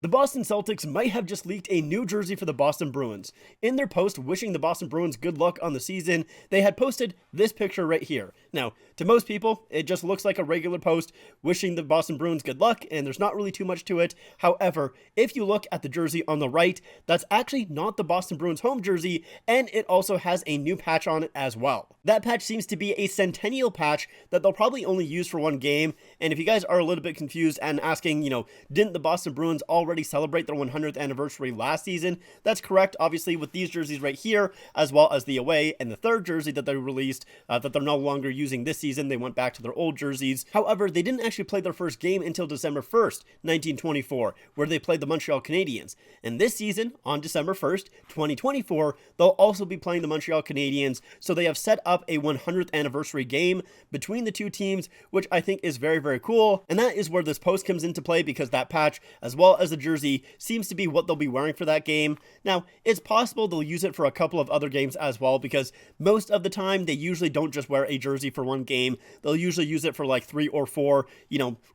The Boston Celtics might have just leaked a new jersey for the Boston Bruins. In their post wishing the Boston Bruins good luck on the season, they had posted this picture right here. Now, to most people, it just looks like a regular post wishing the Boston Bruins good luck, and there's not really too much to it. However, if you look at the jersey on the right, that's actually not the Boston Bruins home jersey, and it also has a new patch on it as well. That patch seems to be a centennial patch that they'll probably only use for one game, and if you guys are a little bit confused and asking, didn't the Boston Bruins already celebrate their 100th anniversary last season? That's correct, obviously, with these jerseys right here, as well as the away and the third jersey that they released that they're no longer using this season. They went back to their old jerseys. However, they didn't actually play their first game until December 1st, 1924, where they played the Montreal Canadiens. And this season, on December 1st, 2024, they'll also be playing the Montreal Canadiens, so they have set up a 100th anniversary game between the two teams, which I think is very, very cool. And that is where this post comes into play, because that patch, as well as the jersey, seems to be what they'll be wearing for that game. Now, it's possible they'll use it for a couple of other games as well, because most of the time they usually don't just wear a jersey for one game. They'll usually use it for like 3 or 4,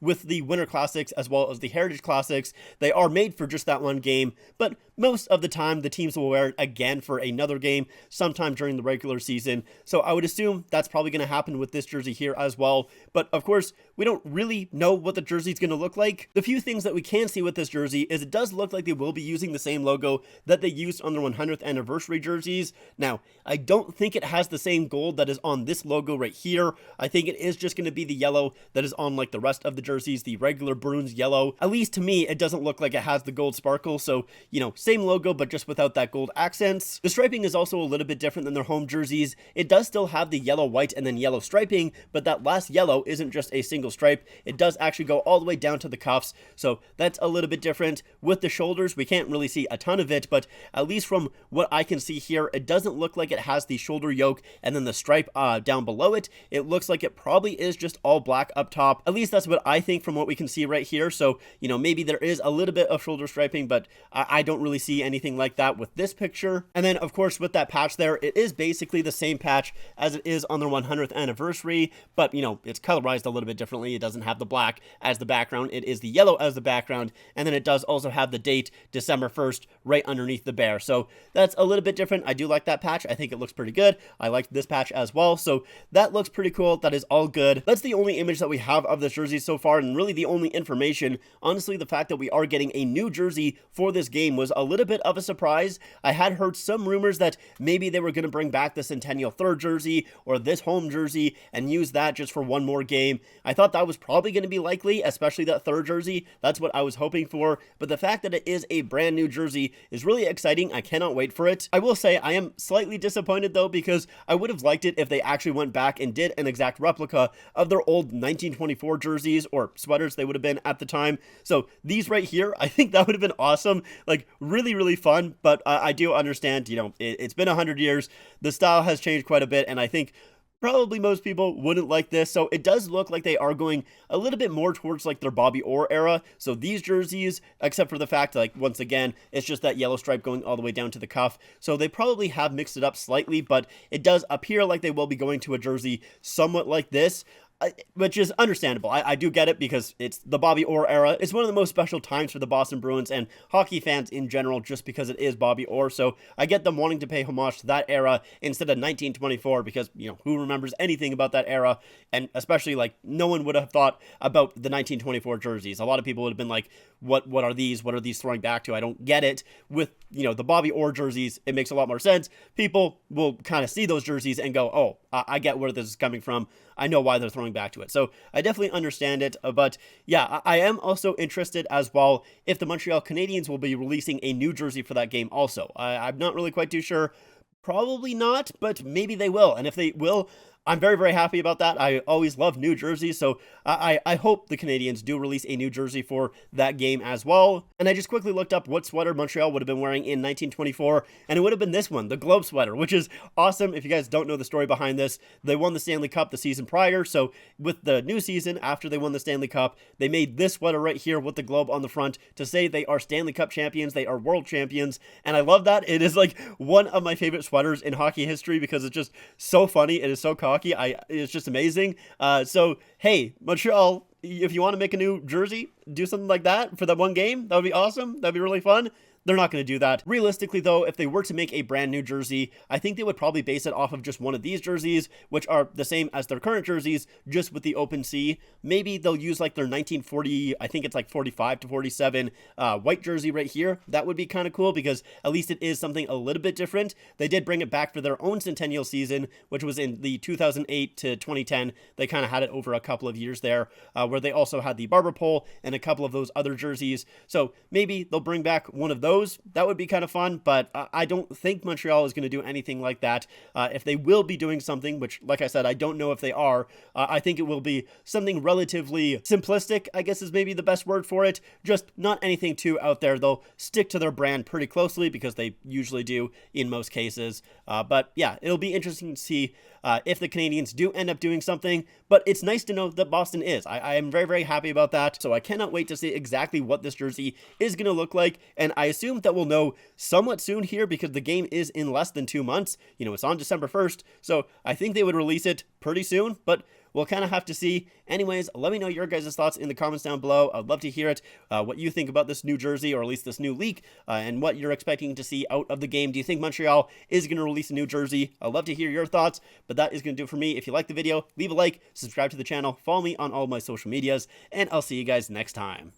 with the Winter Classics as well as the Heritage Classics. They are made for just that one game, but most of the time the teams will wear it again for another game sometime during the regular season. So I would assume that's probably going to happen with this jersey here as well. But of course, we don't really know what the jersey is going to look like. The few things that we can see with this jersey is it does look like they will be using the same logo that they used on their 100th anniversary jerseys. Now, I don't think it has the same gold that is on this logo right here. I think it is just going to be the yellow that is on like the rest of the jerseys, the regular Bruins yellow. At least to me, it doesn't look like it has the gold sparkle. So, same logo, but just without that gold accents. The striping is also a little bit different than their home jerseys. It does still have the yellow, white, and then yellow striping, but that last yellow isn't just a single stripe. It does actually go all the way down to the cuffs. So that's a little bit different. With the shoulders, we can't really see a ton of it, but at least from what I can see here, it doesn't look like it has the shoulder yoke and then the stripe down below it. It looks like it probably is just all black up top. At least that's what I think from what we can see right here. So, maybe there is a little bit of shoulder striping, but I don't really see anything like that with this picture. And then, of course, with that patch there, it is basically the same patch as it is on their 100th anniversary, but, it's colorized a little bit differently. It doesn't have the black as the background. It is the yellow as the background, and then it does also have the date, December 1st, right underneath the bear. So that's a little bit different. I do like that patch. I think it looks pretty good. I like this patch as well, so that looks pretty cool. That is all good. That's the only image that we have of this jersey so far, and really the only information. Honestly, the fact that we are getting a new jersey for this game was a little bit of a surprise. I had heard some rumors that maybe they were going to bring back the Centennial third jersey or this home jersey and use that just for one more game. I thought that was probably going to be likely, especially that third jersey. That's what I was hoping for, but the fact that it is a brand new jersey is really exciting. I cannot wait for it. I will say I am slightly disappointed though, because I would have liked it if they actually went back and did an exact replica of their old 1924 jerseys or sweaters they would have been at the time. So these right here, I think that would have been awesome, like really, really fun. But I do understand, it's been 100 years. The style has changed quite a bit, and I think probably most people wouldn't like this. So it does look like they are going a little bit more towards like their Bobby Orr era. So these jerseys, except for the fact, like, once again, it's just that yellow stripe going all the way down to the cuff. So they probably have mixed it up slightly, but it does appear like they will be going to a jersey somewhat like this. Which is understandable. I do get it, because it's the Bobby Orr era. It's one of the most special times for the Boston Bruins and hockey fans in general, just because it is Bobby Orr. So I get them wanting to pay homage to that era instead of 1924, because, who remembers anything about that era? And especially, like, no one would have thought about the 1924 jerseys. A lot of people would have been like, what are these? What are these throwing back to? I don't get it. With, the Bobby Orr jerseys, it makes a lot more sense. People will kind of see those jerseys and go, oh, I get where this is coming from. I know why they're throwing back to it. So I definitely understand it. But yeah, I am also interested as well if the Montreal Canadiens will be releasing a new jersey for that game also. I'm not really quite too sure. Probably not, but maybe they will. And if they will, I'm very, very happy about that. I always love new jerseys, so I hope the Canadiens do release a new jersey for that game as well. And I just quickly looked up what sweater Montreal would have been wearing in 1924, and it would have been this one, the Globe sweater, which is awesome. If you guys don't know the story behind this, they won the Stanley Cup the season prior, so with the new season, after they won the Stanley Cup, they made this sweater right here with the globe on the front to say they are Stanley Cup champions, they are world champions, and I love that. It is like one of my favorite sweaters in hockey history, because it's just so funny, it is so cocky. It's just amazing. So hey, Montreal, if you want to make a new jersey, do something like that for that one game. That would be awesome. That'd be really fun. They're not going to do that. Realistically, though, if they were to make a brand new jersey, I think they would probably base it off of just one of these jerseys, which are the same as their current jerseys, just with the open C. Maybe they'll use like their 1940, I think it's like 45 to 47 white jersey right here. That would be kind of cool because at least it is something a little bit different. They did bring it back for their own centennial season, which was in the 2008 to 2010. They kind of had it over a couple of years there, where they also had the barber pole and a couple of those other jerseys. So maybe they'll bring back one of those. That would be kind of fun, but I don't think Montreal is going to do anything like that. If they will be doing something, which, like I said, I don't know if they are, I think it will be something relatively simplistic, I guess is maybe the best word for it. Just not anything too out there. They'll stick to their brand pretty closely because they usually do in most cases. But yeah, it'll be interesting to see if the Canadiens do end up doing something, but it's nice to know that Boston is. I am very, very happy about that, so I cannot wait to see exactly what this jersey is going to look like, and I assume that we'll know somewhat soon here because the game is in less than 2 months. You know, it's on December 1st, so I think they would release it pretty soon, but we'll kind of have to see. Anyways, let me know your guys' thoughts in the comments down below. I'd love to hear it, what you think about this new jersey, or at least this new leak, and what you're expecting to see out of the game. Do you think Montreal is going to release a new jersey? I'd love to hear your thoughts, but that is going to do it for me. If you like the video, leave a like, subscribe to the channel, follow me on all my social medias, and I'll see you guys next time.